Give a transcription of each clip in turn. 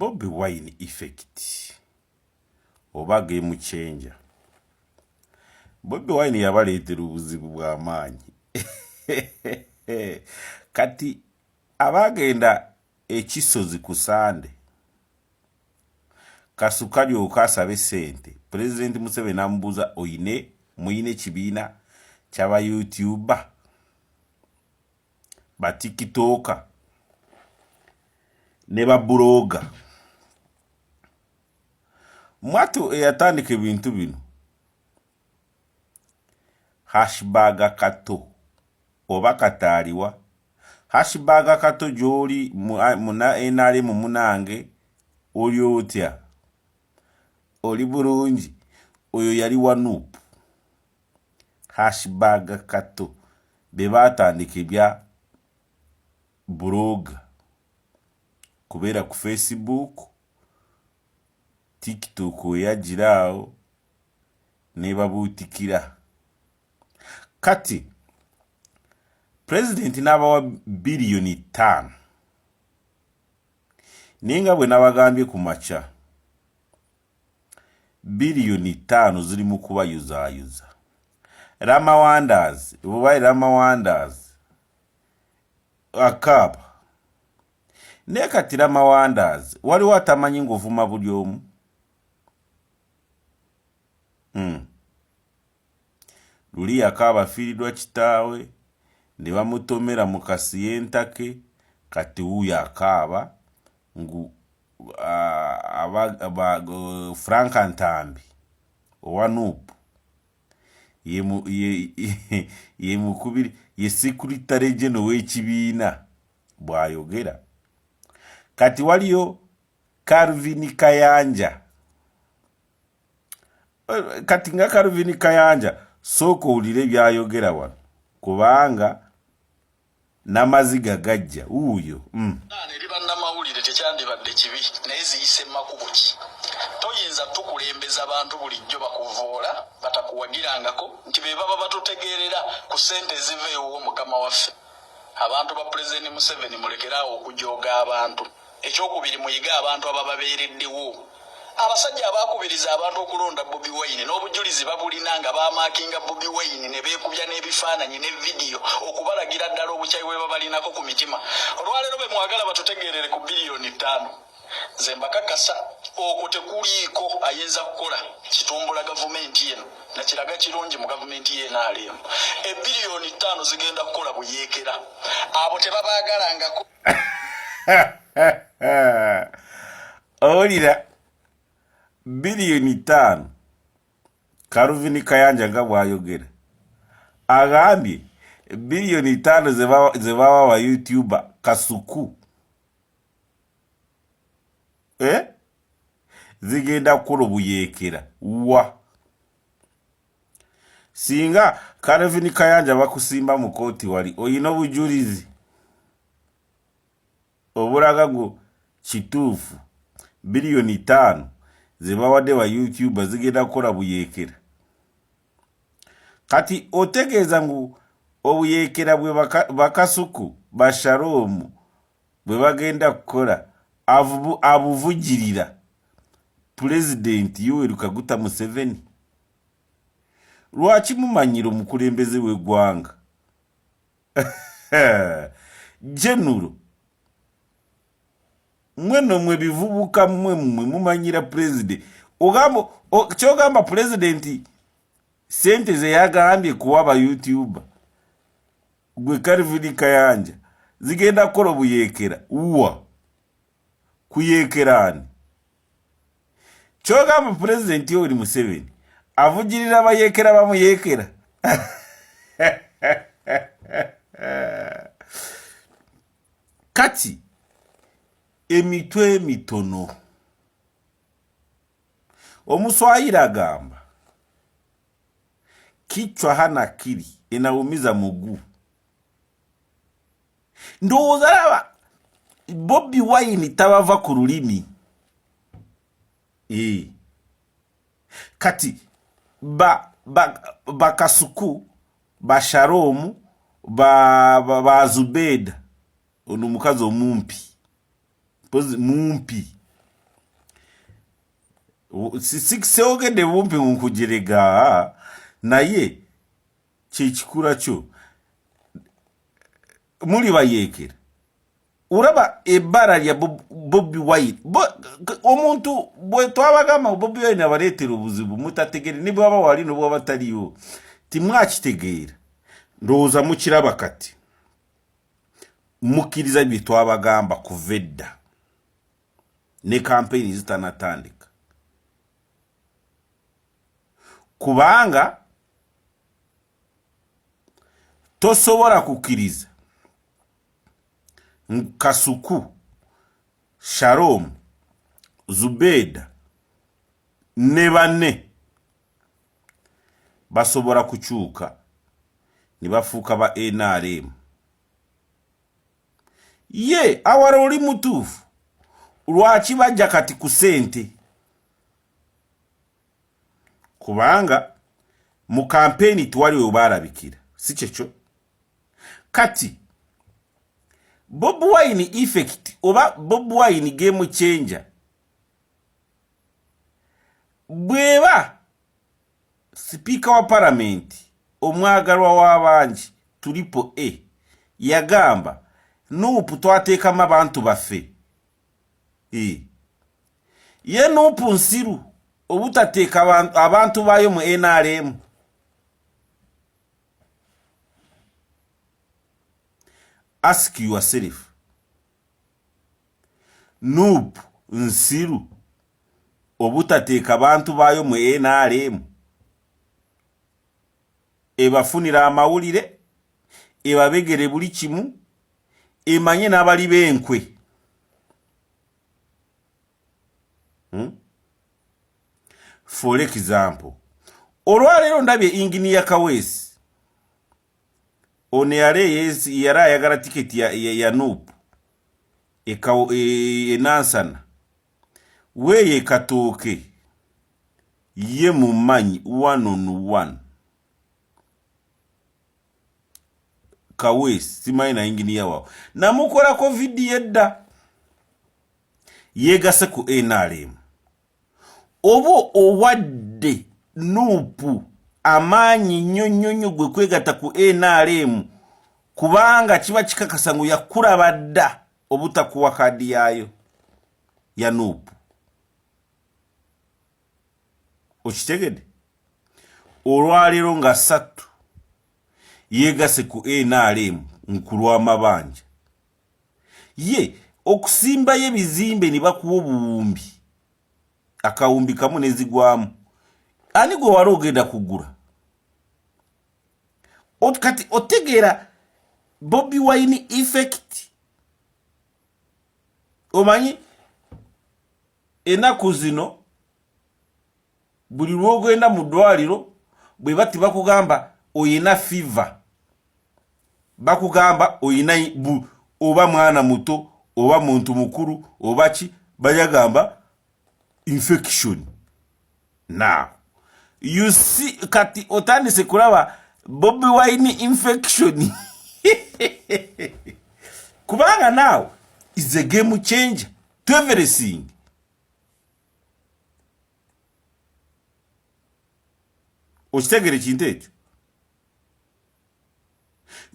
Bobi Wine effect oba game changer. Bobi Wine yabaleetera obuzibu bw'amaanyi. Kati abagenda ekisozi ku Sande Kasukali okasabe sente President Museveni amubuuza muyine kibiina ky'aba YouTuber ba TikToker ne ba blogger. Mwatu eyatandika ebintu bino hashtag kato oba kataliwa hashtag kato joli muna enale mu munange oli otya oli bulungi oyo yali wanupu hashtag kato bebatandika ebya blog kubera ku Facebook TikTok yajirao ne babutikira. Kati President n'abawa billioni 5 ninga bwe nabagambye ku macha billioni 5 ziri mu kuba yuza Rama Wonders bubaye Rama Wonders akapa nekati Rama Wonders wali watamanyi ngovuma buli omu luli yakaba firidwa kitawe ne bamutomera mu kasiyentake kati uya akaba ngu Frank Antambi owanupu ye mukubiri ye secretary general w'ekibiina bwayogera. Kati waliyo Calvin Kayanja kati nga Calvin Kayanja soko ulire byayogera wano kubanga namaziga gajja uyo eri bannamawulire tekyandibadde kibi naye ziyise makubo ki toyinza tukulembeza abantu bulijjo bakuvoola batakuwagirangako nti be baba batutegeerera ku ssente ziveewo mukama waffe. Abantu ba President Museveni mulekeraawo okujooga abantu. Ekyokubiri muyiga abantu abababeereddewo. Abasajja abakubiriza abantu okulonda Bobi Wine n'obujulizi babulina nga baamaakinga Bobi Wine ne beekubya n'ebifaananyi ne video okubalagira ddala obukyayi bwe babalinako ku mitima. Olwaleero be mwagala batutegeerere ku billioni 5. Nze mbakakasa okwo tekuliiko ayinza kukola kitumbula gavumenti yeno nakiraga kirungi mu gavumenti y'NRM. Billioni 5 zigenda kukola buyeekera abo tebabaagalangako. Olira billioni 5 Calvin Kayanja nga bwayogera agambye billioni 5 zebawa wa YouTuber Kasuku zigenda kukola buyeekera wa singa Calvin Kayanja bakusimba mu kooti wali oyina obujulizi obulaga go kituufu billioni 5 zebawadde wa YouTuber zigenda kukola buyeekera. Kati otegeeza ngu obuyeekera bwe bakasuku basharomu bwe bagenda kukola abuvugirira President Yoweri Kaguta Museveni. Lwaki mumanyiro mukulembeze w'eggwanga General mweno mwe bivubuka mwe mumanyira President ogamba kyogamba President sente ze yagambye kuwaba YouTuber gwe Calvin Kayanja zigenda kukola buyeekera uwa kuyeekerani kyogamba President Yoweri Museveni avugirira abayeekera bamuyeekera. Kati emitwe mitono omuswayira agamba kichwa hana kiri enaumiza muguu. Ndowooza laba Bobi Wine tabava ku lulimi kati bakasuku basharomu ba Zubeda ono mukazi omumpi mumpi Sikiseogedde bumpi nkujerega naye kyekikula kyo muli bayeekera uraba ebbara lya Bobi Wine omuntu bwe twabagamba Bobi Wine abaleetera obuzibu mutategere ne bwaba wali no bwaba taliyo timwakitegeera ndowooza mukiraba kati mukkiriza bye twabagamba kuva edda ne kampeyini zitanatandika kubanga tosobola kukkiriza Kasuku, Shalom, Zubeda ne banne basobola kukyuka ne bafuuka ba NRM. Ye awara oli mutuufu lwaki bajja kati ku ssente kubanga mu kampeyini twali we baalabikira si kyekyo kati Bobi Wine effect oba Bobi Wine game changer bweba speaker wa parliament omwagalwa w'abangi Triple yagamba nupu twateekamu abantu baffe ye nupu nsiru obutateeka abantu bayo mu NRM ask yourself nupu nsiru obutateeka abantu bayo mu NRM ebafunira amawulire ebabegere buli kimu emanye n'abali b'enkwe for example olwaleero ndabye Engineer Kaweesi ono yara ayagala tiketi ya nupu enansana weye katooke ye mumanyi 1-on-1 Kaweesi simanyi na Engineer wawo namukolako vidiyo edda yegase ku NRM obo owadde nupu amaanyi nnyo gwe kwegata ku NRM kubanga kiba kikakasa ngu yakulaba dda obutakuwa kadi yayo ya nupu okitegedde olwaleero nga 3 yegase ku NRM nkulwa amabanja ye okusimba y'ebizimbe ne bakuwa obuwumbi akawumbi kamu nezigwamu ani gwe wali ogenda kugula kati otegeera Bobi Wine effect omanyi enaku zino buli lwogenda mu ddwaliro bwe bati bakugamba oyina fever bakugamba oyina oba mwana muto oba muntu mukuru oba ki bayagamba infection. Now you see kati otandise kulaba Bobi Wine infection kubanga now is a game changer to everything. Okitegere kintu ekyo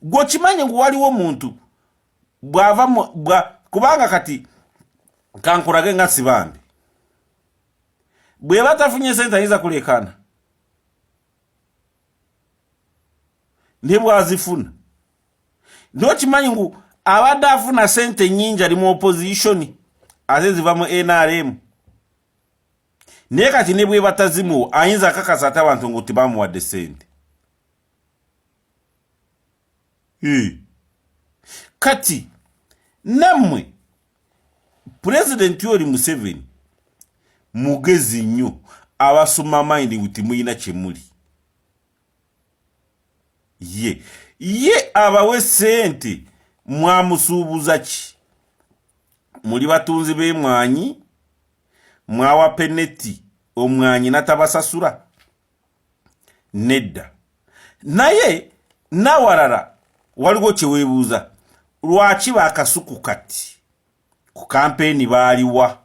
gwokimanyi ngu waliwo muntu bwava kubanga kati kankurage nga sibambi bwe batafunye sente ayinza kulekana ne bwazifuna nokimanyi ngu abadde afuna sente nnyingi ali mu opposition ate ziva mu NRM naye kati ne bwe batazimu ayinza akakasa ate abantu ngu tibamuwadde sente kati nammwe President Yoweri Museveni mugezi nnyo abasoma mind ngu timuyina kyemuli ye abawe sente mwamusuubuza ki muli batunzi b'emwanyi mwawa peneti omwanyi natabasasula nedda naye nawalala waliwo kyeweebuuza lwaki bakasuku kati ku kampeyini baaliwa